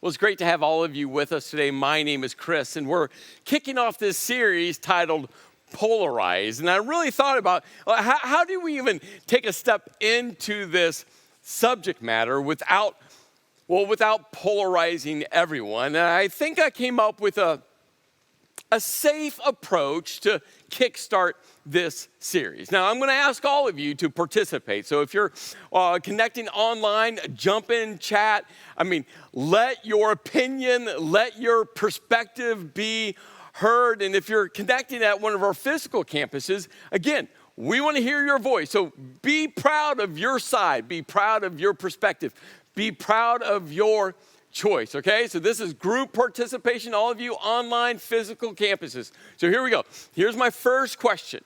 Well, it's great to have all of you with us today. My name is Chris, and we're kicking off this series titled Polarized. And I really thought about how do we even take a step into this subject matter without polarizing everyone. And I think I came up with a safe approach to kickstart this series. Now, I'm going to ask all of you to participate. So if you're connecting online, jump in, chat. Let your opinion, let your perspective be heard. And if you're connecting at one of our physical campuses, again, we want to hear your voice. So be proud of your side. Be proud of your perspective. Be proud of your choice, okay? So this is group participation, all of you online physical campuses. So here we go. Here's my first question.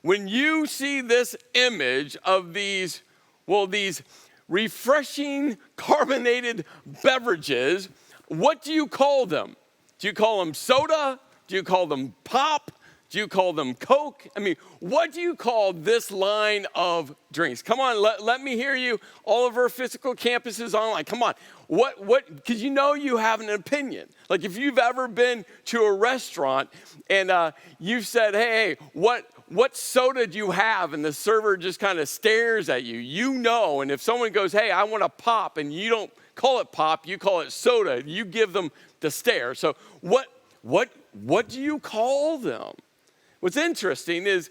When you see this image of these refreshing carbonated beverages, what do you call them? Do you call them soda? Do you call them pop? Do you call them Coke? What do you call this line of drinks? Come on, let me hear you. All of our physical campuses online. Come on. What? Because you have an opinion. Like if you've ever been to a restaurant and you've said, hey, what soda do you have? And the server just kind of stares at you. And if someone goes, hey, I want a pop, and you don't call it pop, you call it soda, you give them the stare. So what do you call them? What's interesting is,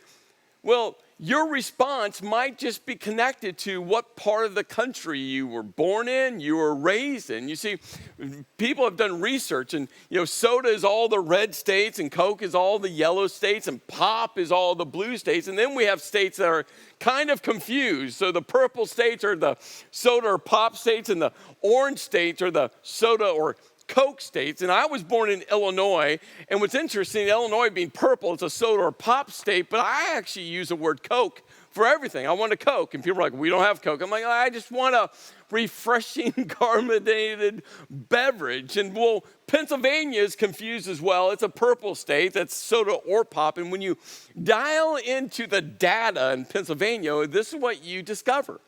your response might just be connected to what part of the country you were born in, you were raised in. You see, people have done research, and soda is all the red states, and Coke is all the yellow states, and pop is all the blue states. And then we have states that are kind of confused. So the purple states are the soda or pop states, and the orange states are the soda or Coke states. And I was born in Illinois, and what's interesting, Illinois being purple, it's a soda or pop state, but I actually use the word Coke for everything. I want a Coke, and people are like, we don't have Coke. I'm like, I just want a refreshing carbonated beverage. And Pennsylvania is confused as well. It's a purple state, that's soda or pop, and when you dial into the data in Pennsylvania, this is what you discover.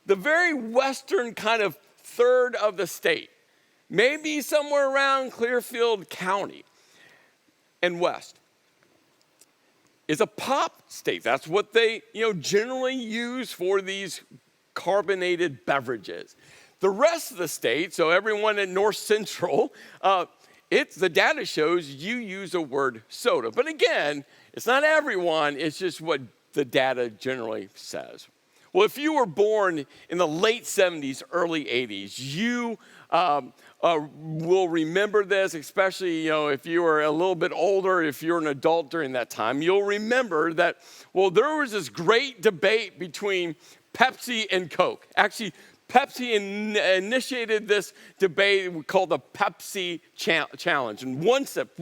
The very western kind of third of the state, maybe somewhere around Clearfield County and west, is a pop state. That's what they generally use for these carbonated beverages. The rest of the state, so everyone in North Central, the data shows you use the word soda. But again, it's not everyone, it's just what the data generally says. Well, if you were born in the late 70s, early 80s, you will remember this, especially if you were a little bit older, if you're an adult during that time. You'll remember that, there was this great debate between Pepsi and Coke. Actually, Pepsi initiated this debate called the Pepsi Challenge. And one sip,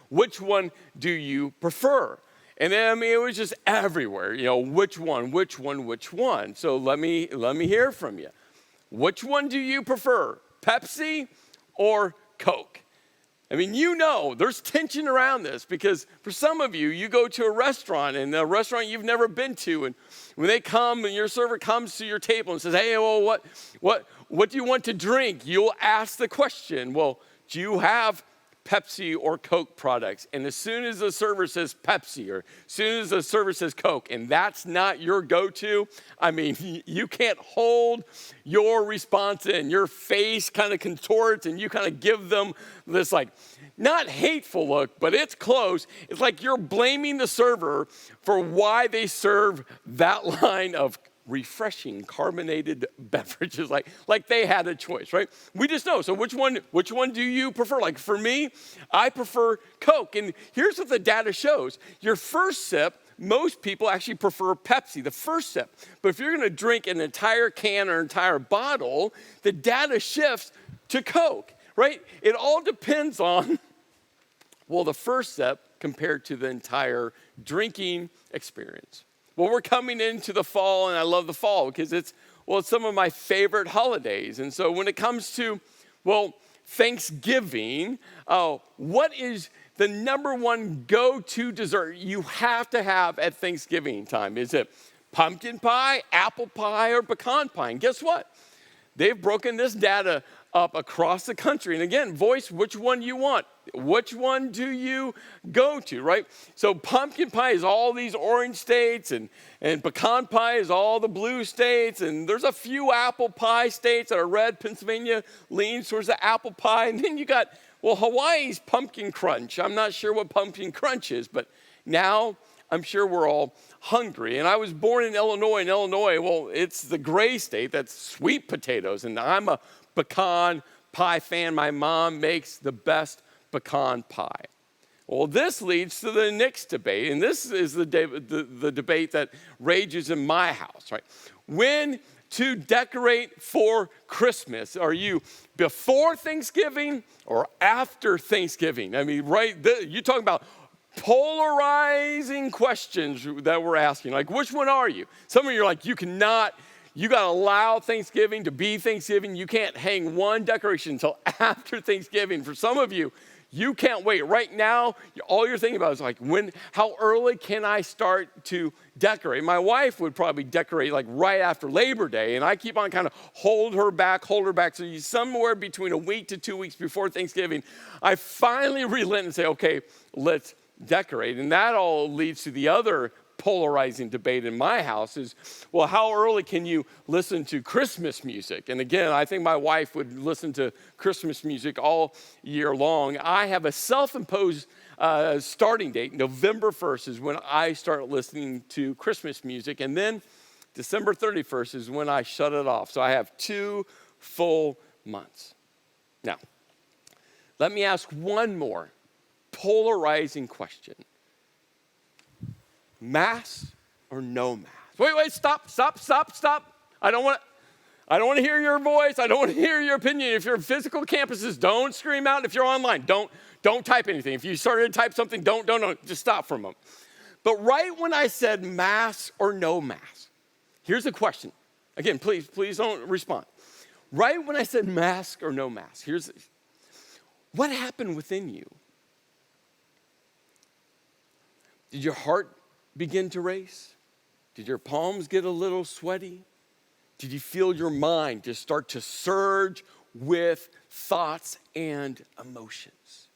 which one do you prefer? And it was just everywhere, which one? So let me hear from you. Which one do you prefer, Pepsi or Coke? There's tension around this because for some of you, you go to a restaurant and a restaurant you've never been to, and when they come and your server comes to your table and says, hey, what do you want to drink? You'll ask the question, do you have Pepsi or Coke products? And as soon as the server says Pepsi or as soon as the server says Coke, and that's not your go-to, you can't hold your response in. Your face kind of contorts and you kind of give them this not hateful look, but it's close. It's like you're blaming the server for why they serve that line of refreshing carbonated beverages, like they had a choice, right? We just know. So which one do you prefer? Like for me, I prefer Coke. And here's what the data shows. Your first sip, most people actually prefer Pepsi, the first sip. But if you're going to drink an entire can or entire bottle, the data shifts to Coke, right? It all depends on, the first sip compared to the entire drinking experience. We're coming into the fall, and I love the fall because it's some of my favorite holidays. And so when it comes to, Thanksgiving, what is the number one go-to dessert you have to have at Thanksgiving time? Is it pumpkin pie, apple pie, or pecan pie? And guess what? They've broken this data up across the country. And again, voice which one you want. Which one do you go to, right? So pumpkin pie is all these orange states, and pecan pie is all the blue states, and there's a few apple pie states that are red. Pennsylvania leans towards the apple pie. And then you got, well, Hawaii's pumpkin crunch. I'm not sure what pumpkin crunch is, but now I'm sure we're all hungry. And I was born in Illinois. In Illinois, well, it's the gray state that's sweet potatoes, and I'm a pecan pie fan. My mom makes the best pecan pie. Well, this leads to the next debate, and this is the debate that rages in my house, right? When to decorate for Christmas. Are you before Thanksgiving or after Thanksgiving? I mean, right, you're talking about polarizing questions that we're asking. Like, which one are you? Some of you are like, you got to allow Thanksgiving to be Thanksgiving. You can't hang one decoration until after Thanksgiving. For some of you, you can't wait. Right now, all you're thinking about is like, how early can I start to decorate? My wife would probably decorate like right after Labor Day, and I keep on kind of hold her back. So somewhere between a week to 2 weeks before Thanksgiving, I finally relent and say, okay, let's decorate. And that all leads to the other polarizing debate in my house is, well, how early can you listen to Christmas music? And again, I think my wife would listen to Christmas music all year long. I have a self-imposed starting date. November 1st is when I start listening to Christmas music, and then December 31st is when I shut it off. So I have 2 full months. Now, let me ask one more polarizing question. Mask or no mask? Wait, stop. I don't want to hear your voice. I don't want to hear your opinion. If you're in physical campuses, don't scream out. If you're online, don't type anything. If you started to type something, don't, just stop for a moment. But right when I said mask or no mask, here's the question. Again, please don't respond. Right when I said mask or no mask, what happened within you? Did your heart begin to race? Did your palms get a little sweaty? Did you feel your mind just start to surge with thoughts and emotions?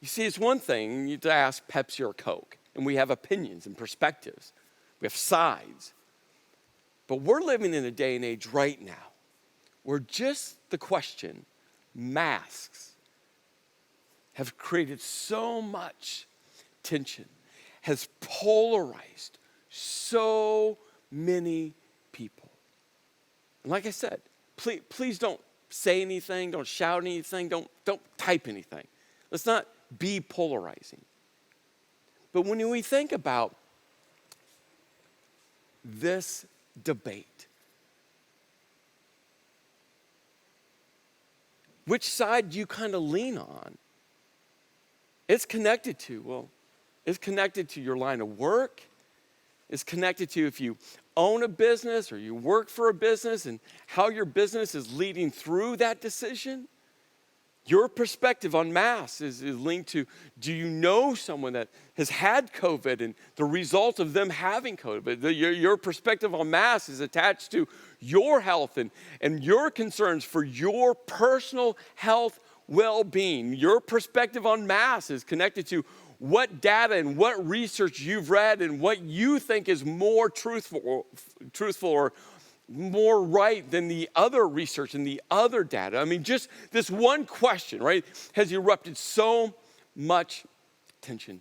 You see, it's one thing to ask Pepsi or Coke, and we have opinions and perspectives. We have sides. But we're living in a day and age right now where just the question, masks, have created so much tension, has polarized so many people. And like I said, please don't say anything, don't shout anything, don't type anything. Let's not be polarizing. But when we think about this debate, which side do you kind of lean on? It's connected to your line of work. It's connected to if you own a business or you work for a business and how your business is leading through that decision. Your perspective on masks is linked to, do you know someone that has had COVID and the result of them having COVID? Your perspective on masks is attached to your health and your concerns for your personal health well-being. Your perspective on masks is connected to what data and what research you've read and what you think is more truthful or more right than the other research and the other data. I mean, just this one question, right, has erupted so much tension.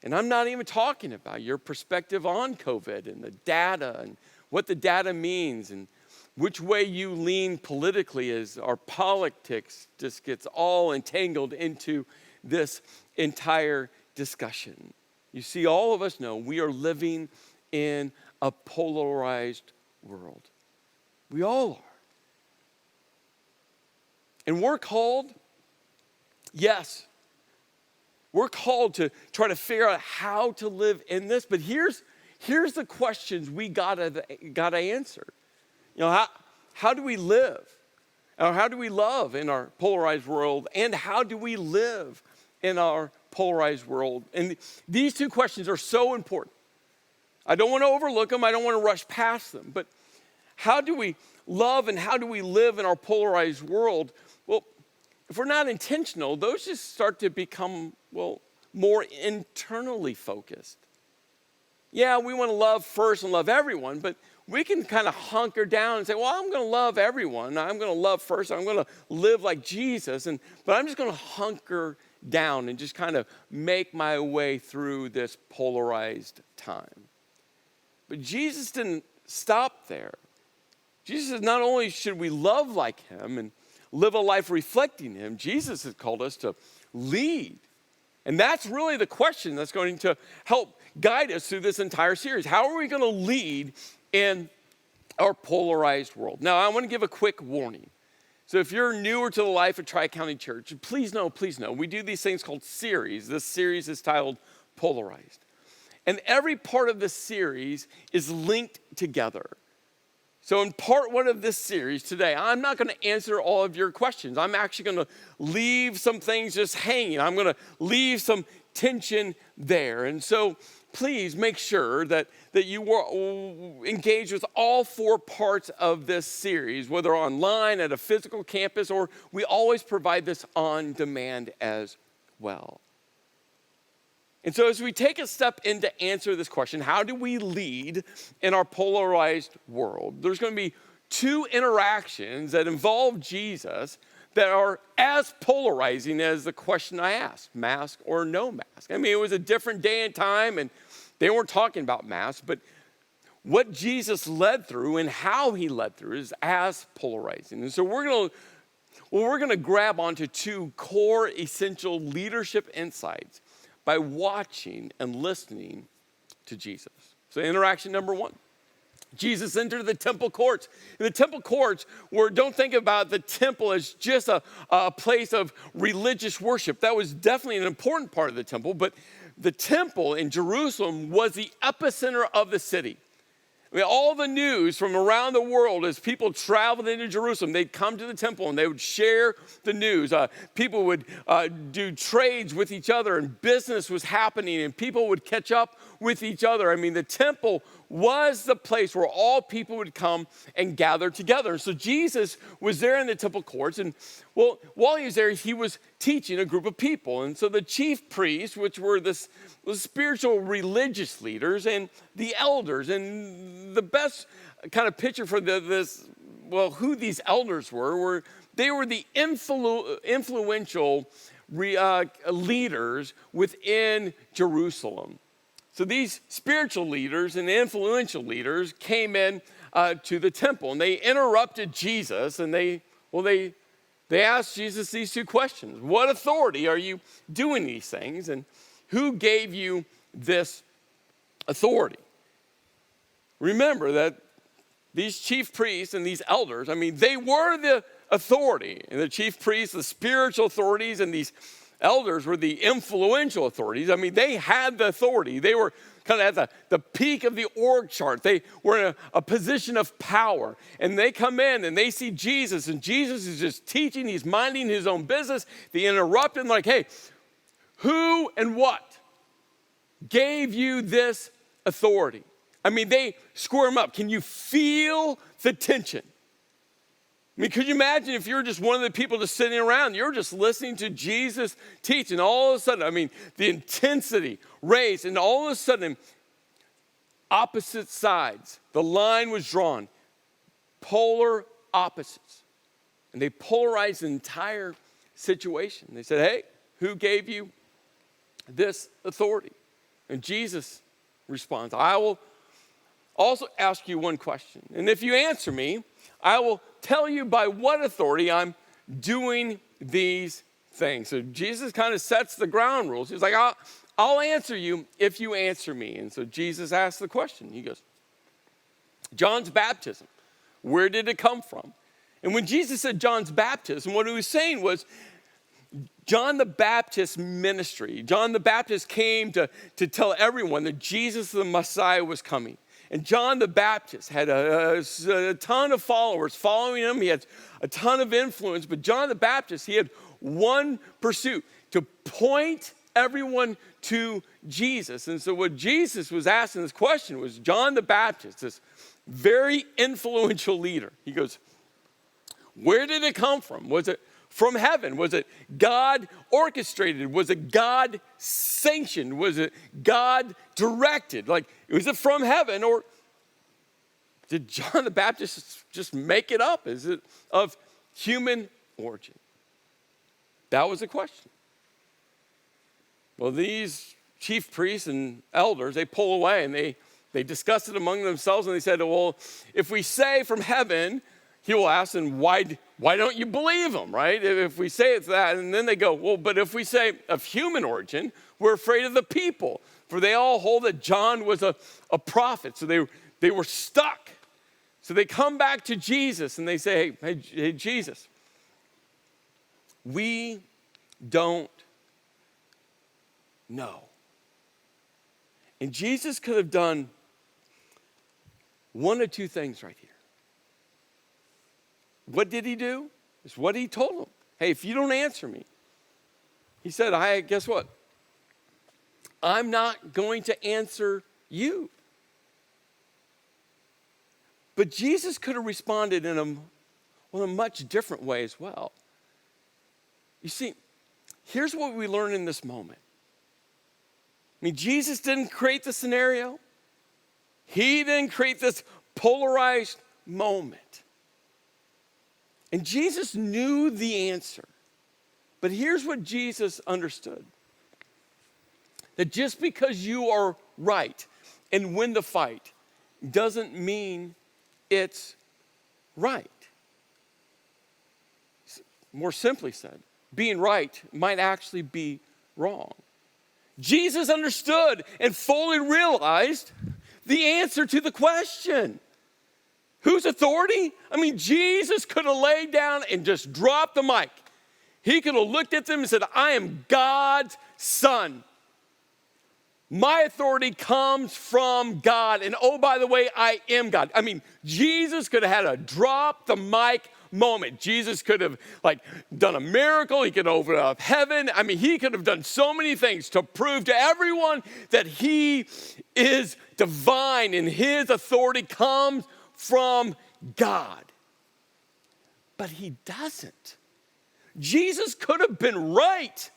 And I'm not even talking about your perspective on COVID and the data and what the data means and which way you lean politically as our politics just gets all entangled into this entire discussion. You see, all of us know we are living in a polarized world. We all are. And we're called, yes, we're called to try to figure out how to live in this, but here's the questions we gotta answer. You know, how do we live? Or how do we love in our polarized world? And how do we live in our polarized world? And these two questions are so important. I don't want to overlook them. I don't want to rush past them. But how do we love and how do we live in our polarized world? Well, if we're not intentional, those just start to become, well, more internally focused. Yeah, we want to love first and love everyone, but we can kind of hunker down and say, well, I'm going to love everyone. I'm going to love first. I'm going to live like Jesus. But I'm just going to hunker down and just kind of make my way through this polarized time. But Jesus didn't stop there. Jesus says not only should we love like him and live a life reflecting him, Jesus has called us to lead. And that's really the question that's going to help guide us through this entire series. How are we going to lead in our polarized world? Now, I want to give a quick warning. So if you're newer to the life of Tri-County Church, please know, we do these things called series. This series is titled Polarized. And every part of the series is linked together. So in part one of this series today, I'm not going to answer all of your questions. I'm actually going to leave some things just hanging. I'm going to leave some tension there. And so please make sure that you will engage with all four parts of this series, whether online, at a physical campus, or we always provide this on demand as well. And so as we take a step in to answer this question, how do we lead in our polarized world? There's going to be two interactions that involve Jesus that are as polarizing as the question I asked, mask or no mask. I mean, it was a different day and time, and they weren't talking about masks, but what Jesus led through and how he led through is as polarizing. And so we're going to grab onto two core essential leadership insights by watching and listening to Jesus. So interaction number one, Jesus entered the temple courts. And the temple courts don't think about the temple as just a place of religious worship. That was definitely an important part of the temple, but the temple in Jerusalem was the epicenter of the city. I mean, all the news from around the world, as people traveled into Jerusalem, they'd come to the temple and they would share the news. People would do trades with each other, and business was happening, and people would catch up with each other. I mean, the temple was the place where all people would come and gather together. And so Jesus was there in the temple courts, and well, while he was there, he was teaching a group of people. And so the chief priests, which were the spiritual religious leaders, and the elders, and the best kind of picture for who these elders were they were the influential leaders within Jerusalem. So these spiritual leaders and influential leaders came in to the temple, and they interrupted Jesus, and they asked Jesus these two questions. What authority are you doing these things, and who gave you this authority? Remember that these chief priests and these elders, I mean, they were the authority. And the chief priests, the spiritual authorities, and these elders were the influential authorities. I mean, they had the authority. They were kind of at the peak of the org chart. They were in a position of power. And they come in and they see Jesus, and Jesus is just teaching. He's minding his own business. They interrupt him like, hey, who and what gave you this authority? I mean, they squirm up. Can you feel the tension? I mean, could you imagine if you were just one of the people just sitting around, you're just listening to Jesus teach, and all of a sudden, I mean, the intensity raised, and all of a sudden, opposite sides, the line was drawn, polar opposites. And they polarized the entire situation. They said, hey, who gave you this authority? And Jesus responds, I will also ask you one question. And if you answer me, I will tell you by what authority I'm doing these things. So Jesus kind of sets the ground rules. He's like, I'll answer you if you answer me. And so Jesus asks the question. He goes, John's baptism, where did it come from? And when Jesus said John's baptism, what he was saying was John the Baptist's ministry. John the Baptist came to tell everyone that Jesus the Messiah was coming. And John the Baptist had a ton of followers following him. He had a ton of influence. But John the Baptist, he had one pursuit, to point everyone to Jesus. And so what Jesus was asking this question was, John the Baptist, this very influential leader. He goes, where did it come from? Was it from heaven? Was it God orchestrated? Was it God sanctioned? Was it God directed? Like, was it from heaven, or did John the Baptist just make it up? Is it of human origin? That was the question. Well, these chief priests and elders, they pull away and they discussed it among themselves, and they said, well, if we say from heaven, he will ask, and why don't you believe him, right? If we say it's that, and then they go, well, but if we say of human origin, we're afraid of the people, for they all hold that John was a prophet. So they were stuck. So they come back to Jesus and they say, hey, Jesus, we don't know. And Jesus could have done one of two things right here. What did he do? It's what he told them. Hey, if you don't answer me, he said, guess what? I'm not going to answer you. But Jesus could have responded in a much different way as well. You see, here's what we learn in this moment. I mean, Jesus didn't create the scenario. He didn't create this polarized moment. And Jesus knew the answer. But here's what Jesus understood. That just because you are right and win the fight doesn't mean it's right. More simply said, being right might actually be wrong. Jesus understood and fully realized the answer to the question. Whose authority? I mean, Jesus could have laid down and just dropped the mic. He could have looked at them and said, I am God's son. My authority comes from God. And oh, by the way, I am God. I mean, Jesus could have had a drop the mic moment. Jesus could have done a miracle. He could have opened up heaven. I mean, he could have done so many things to prove to everyone that he is divine and his authority comes from God. But he doesn't. Jesus could have been right.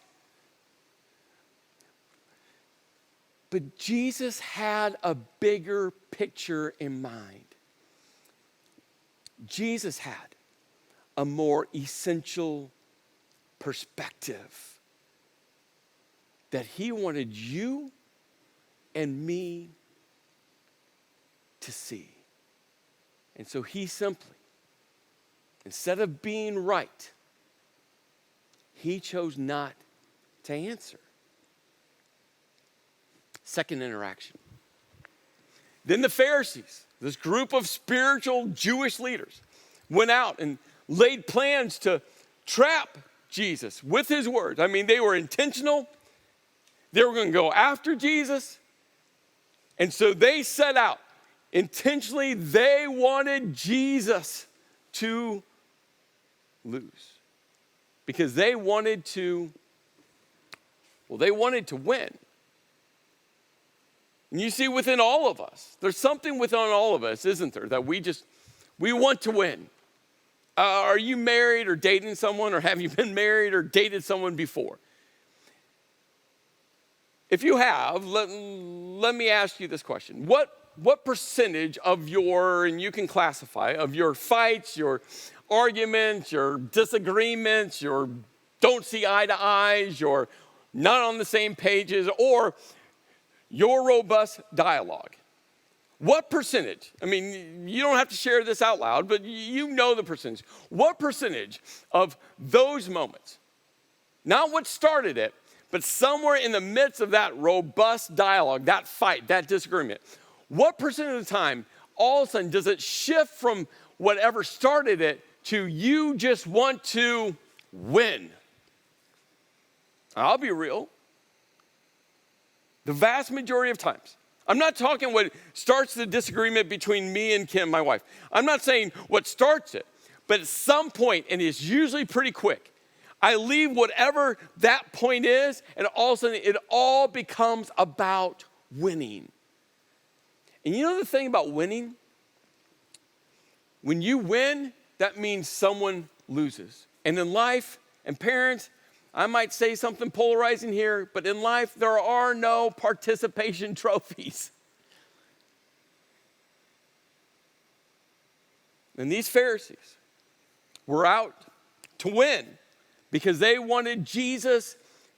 But Jesus had a bigger picture in mind. Jesus had a more essential perspective that he wanted you and me to see. And so he simply, instead of being right, he chose not to answer. Second interaction. Then the Pharisees, this group of spiritual Jewish leaders, went out and laid plans to trap Jesus with his words. I mean, they were intentional. They were going to go after Jesus. And so they set out. Intentionally, they wanted Jesus to lose. Because they wanted to win. And you see, within all of us, there's something within all of us, isn't there, that we want to win. Are you married or dating someone, or have you been married or dated someone before? If you have, let me ask you this question. What percentage of and you can classify, of your fights, your arguments, your disagreements, your don't see eye to eyes, your not on the same pages, or your robust dialogue? What percentage? I mean, you don't have to share this out loud, but you know the percentage. What percentage of those moments, not what started it, but somewhere in the midst of that robust dialogue, that fight, that disagreement, what percent of the time, all of a sudden, does it shift from whatever started it to you just want to win? I'll be real. The vast majority of times, I'm not talking what starts the disagreement between me and Kim, my wife. I'm not saying what starts it, but at some point, and it's usually pretty quick, I leave whatever that point is, and all of a sudden, it all becomes about winning. And you know the thing about winning? when you win, that means someone loses. And in life, and parents, I might say something polarizing here, but in life, there are no participation trophies. And these Pharisees were out to win because they wanted Jesus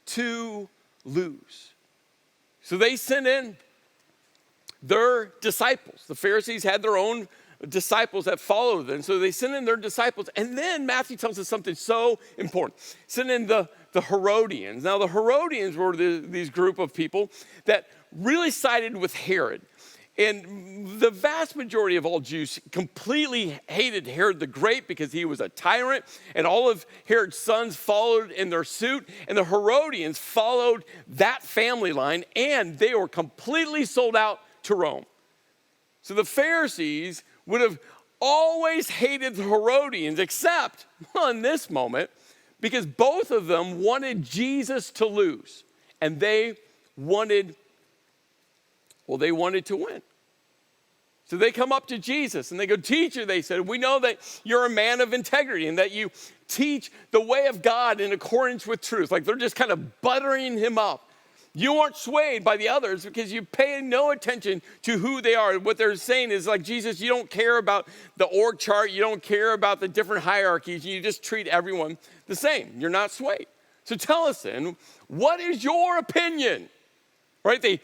to lose. So they sent in their disciples. The Pharisees had their own disciples that followed them. So they sent in their disciples. And then Matthew tells us something so important. Sent in the Herodians. Now the Herodians were these group of people that really sided with Herod. And the vast majority of all Jews completely hated Herod the Great because he was a tyrant, and all of Herod's sons followed in their suit, and the Herodians followed that family line, and they were completely sold out to Rome. So the Pharisees would have always hated the Herodians, except in this moment, because both of them wanted Jesus to lose, and they wanted to win. So they come up to Jesus and they go, "Teacher," they said, "we know that you're a man of integrity and that you teach the way of God in accordance with truth." Like they're just kind of buttering him up. "You aren't swayed by the others because you pay no attention to who they are." What they're saying is like, "Jesus, you don't care about the org chart. You don't care about the different hierarchies. You just treat everyone the same. You're not swayed. So tell us then, what is your opinion?" Right? They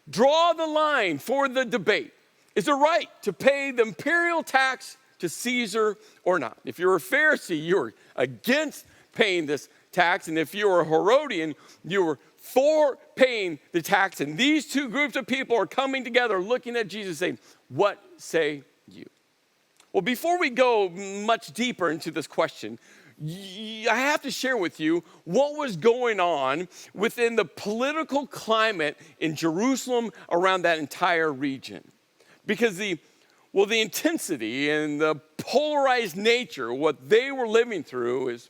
draw the line for the debate. Is it right to pay the imperial tax to Caesar or not? If you're a Pharisee, you're against paying this tax. And if you're a Herodian, you're for paying the tax. And these two groups of people are coming together looking at Jesus saying, "What say you?" Well, before we go much deeper into this question, I have to share with you what was going on within the political climate in Jerusalem around that entire region. Because the intensity and the polarized nature, what they were living through is,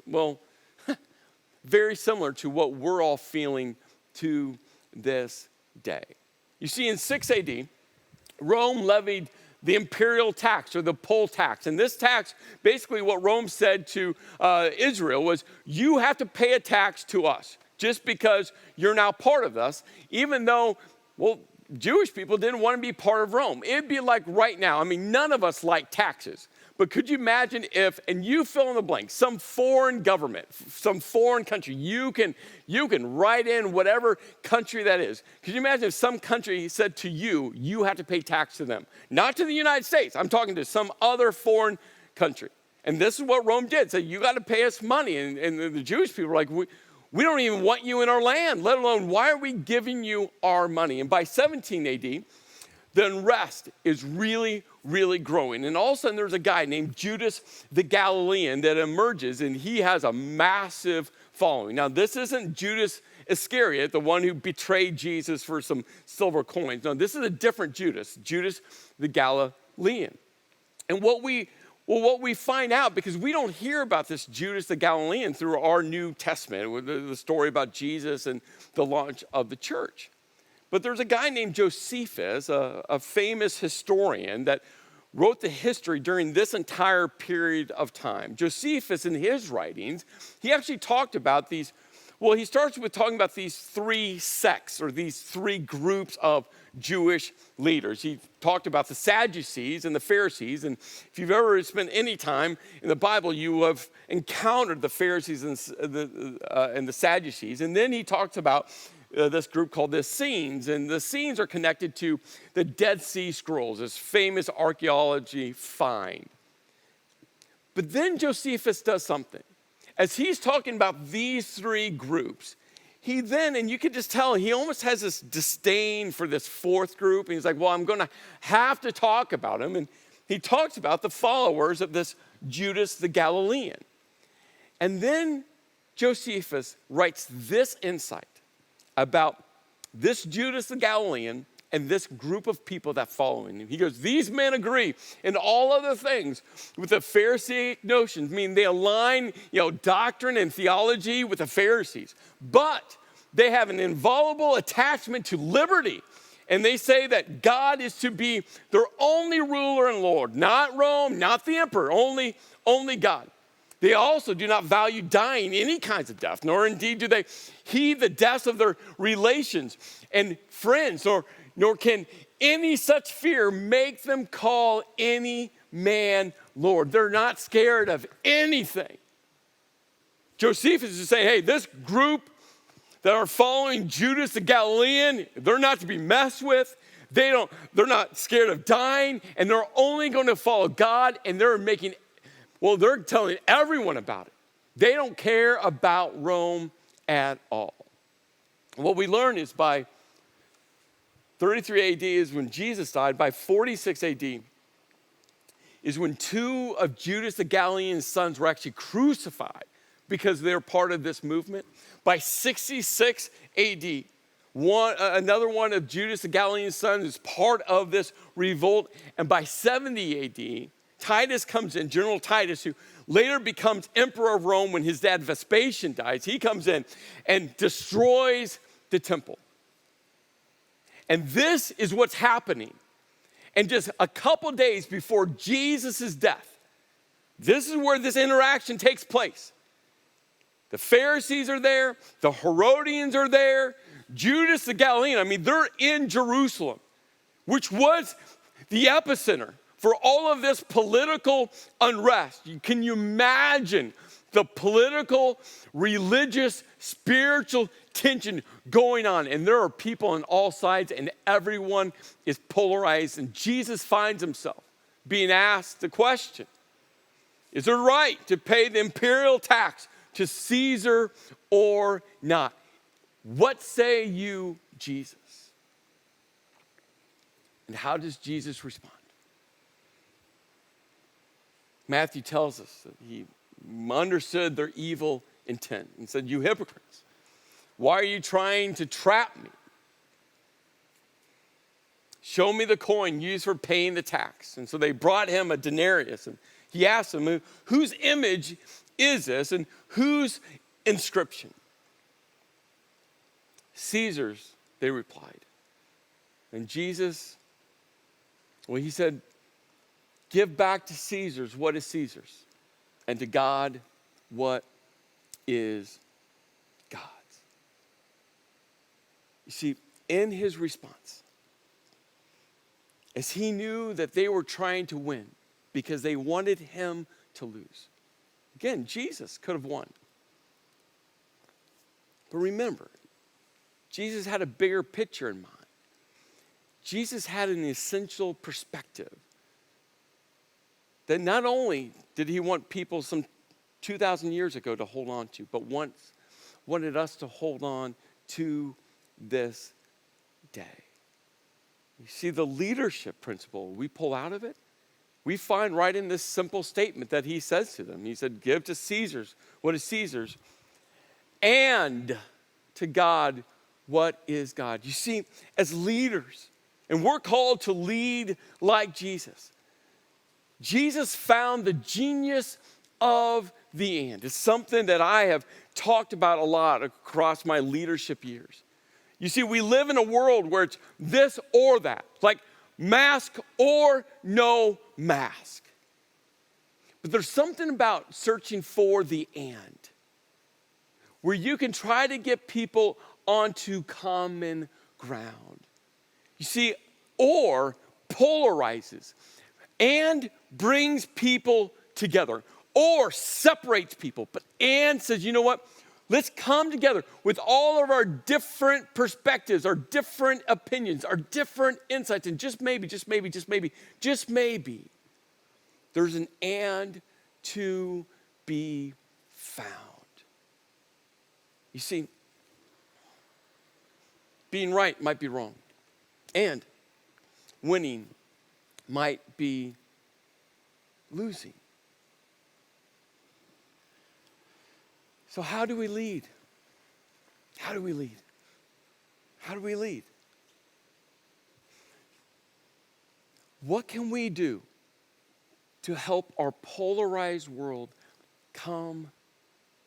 very similar to what we're all feeling to this day. You see, in 6 AD, Rome levied the imperial tax or the poll tax. And this tax, basically what Rome said to Israel was, you have to pay a tax to us just because you're now part of us, even though, Jewish people didn't want to be part of Rome. It'd be like right now, none of us like taxes. But could you imagine if, and you fill in the blank, some foreign government, some foreign country, you can write in whatever country that is. Could you imagine if some country said to you, you have to pay tax to them? Not to the United States. I'm talking to some other foreign country. And this is what Rome did. So you got to pay us money. And the Jewish people were like, we don't even want you in our land, let alone why are we giving you our money? And by 17 AD, the unrest is really, really growing. And all of a sudden, there's a guy named Judas the Galilean that emerges, and he has a massive following. Now, this isn't Judas Iscariot, the one who betrayed Jesus for some silver coins. No, this is a different Judas, Judas the Galilean. And what we find out, because we don't hear about this Judas the Galilean through our New Testament, the story about Jesus and the launch of the church. But there's a guy named Josephus, a famous historian that wrote the history during this entire period of time. Josephus, in his writings, he actually talked about these, he starts with talking about these three sects or these three groups of Jewish leaders. He talked about the Sadducees and the Pharisees, and if you've ever spent any time in the Bible, you have encountered the Pharisees and the Sadducees. And then he talks about this group called the Essenes, and the Essenes are connected to the Dead Sea Scrolls, this famous archaeology find. But then Josephus does something. As he's talking about these three groups, he then, and you can just tell, he almost has this disdain for this fourth group. And he's like, I'm going to have to talk about him. And he talks about the followers of this Judas the Galilean. And then Josephus writes this insight about this Judas the Galilean and this group of people that follow him. He goes, these men agree in all other things with the Pharisaic notions. They align, doctrine and theology with the Pharisees. But they have an inviolable attachment to liberty and they say that God is to be their only ruler and Lord, not Rome, not the emperor, only God. They also do not value dying any kinds of death, nor indeed do they heed the deaths of their relations and friends, nor can any such fear make them call any man Lord. They're not scared of anything. Josephus is saying, hey, this group that are following Judas the Galilean, they're not to be messed with. They're not scared of dying, and they're only going to follow God, and they're telling everyone about it. They don't care about Rome at all. What we learn is by 33 AD is when Jesus died. By 46 AD is when two of Judas the Galilean's sons were actually crucified because they're part of this movement. By 66 AD, another one of Judas the Galilean's sons is part of this revolt. And by 70 AD, Titus comes in, General Titus, who later becomes emperor of Rome when his dad Vespasian dies. He comes in and destroys the temple. And this is what's happening. And just a couple days before Jesus' death, this is where this interaction takes place. The Pharisees are there, the Herodians are there, Judas the Galilean, they're in Jerusalem, which was the epicenter for all of this political unrest. Can you imagine the political, religious, spiritual tension going on? And there are people on all sides, and everyone is polarized. And Jesus finds himself being asked the question, is it right to pay the imperial tax to Caesar or not? What say you, Jesus? And how does Jesus respond? Matthew tells us that he understood their evil intent and said, you hypocrites, why are you trying to trap me? Show me the coin used for paying the tax. And so they brought him a denarius, and he asked them, whose image is this and whose inscription? Caesar's, they replied. And Jesus, he said, give back to Caesar's what is Caesar's, and to God what is God's. You see, in his response, as he knew that they were trying to win because they wanted him to lose. Again, Jesus could have won. But remember, Jesus had a bigger picture in mind. Jesus had an essential perspective that not only did he want people some 2,000 years ago to hold on to, but wanted us to hold on to this day. You see, the leadership principle we pull out of it, we find right in this simple statement that he says to them. He said, give to Caesar's what is Caesar's, and to God what is God. You see, as leaders, and we're called to lead like Jesus. Jesus found the genius of the and. It's something that I have talked about a lot across my leadership years. You see, we live in a world where it's this or that, like mask or no mask. But there's something about searching for the and, where you can try to get people onto common ground. You see, or polarizes and brings people together, or separates people. But and says, you know what? Let's come together with all of our different perspectives, our different opinions, our different insights, and just maybe, there's an and to be found. You see, being right might be wrong, and winning might be losing. So how do we lead? How do we lead? How do we lead? What can we do to help our polarized world come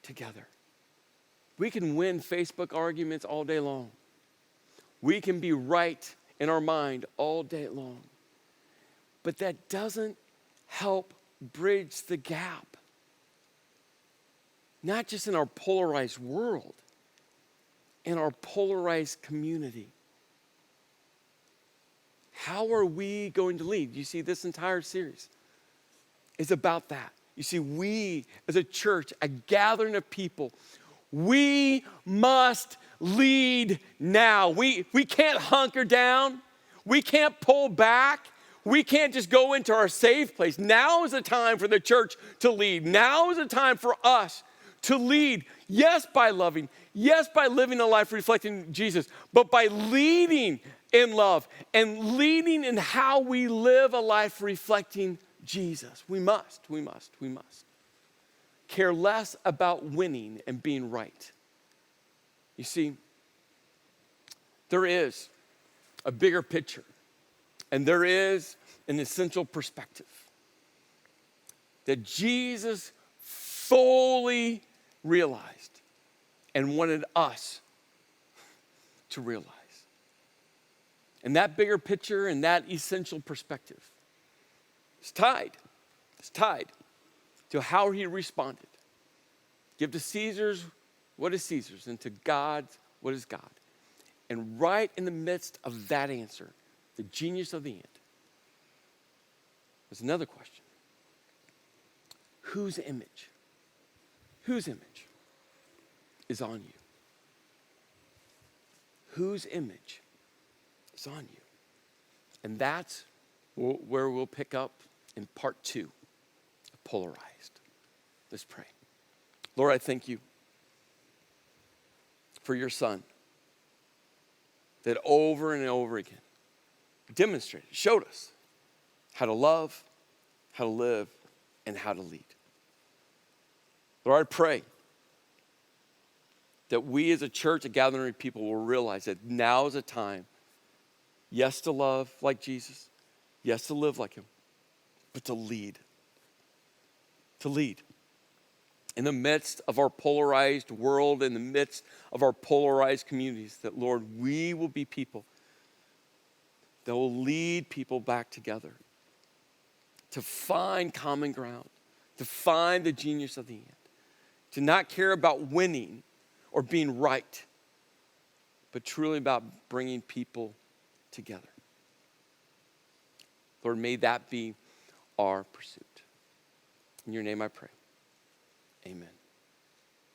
together? We can win Facebook arguments all day long. We can be right in our mind all day long. But that doesn't help bridge the gap. Not just in our polarized world, in our polarized community. How are we going to lead? You see, this entire series is about that. You see, we as a church, a gathering of people, we must lead now. We can't hunker down. We can't pull back. We can't just go into our safe place. Now is the time for the church to lead. Now is the time for us to lead. Yes, by loving. Yes, by living a life reflecting Jesus. But by leading in love and leading in how we live a life reflecting Jesus. We must care less about winning and being right. You see, there is a bigger picture, and there is an essential perspective that Jesus fully realized and wanted us to realize. And that bigger picture and that essential perspective is tied to how he responded. Give to Caesar's what is Caesar's, and to God what is God. And right in the midst of that answer, the genius of the end, there's another question. Whose image is on you? Whose image is on you? And that's where we'll pick up in part 2 of Polarized. Let's pray. Lord, I thank you for your Son that over and over again demonstrated, showed us how to love, how to live, and how to lead. Lord, I pray that we as a church, a gathering of people, will realize that now is a time, yes, to love like Jesus, yes, to live like him, but to lead. To lead. In the midst of our polarized world, in the midst of our polarized communities, that, Lord, we will be people that will lead people back together to find common ground, to find the genius of the end, to not care about winning or being right, but truly about bringing people together. Lord, may that be our pursuit. In your name I pray. Amen.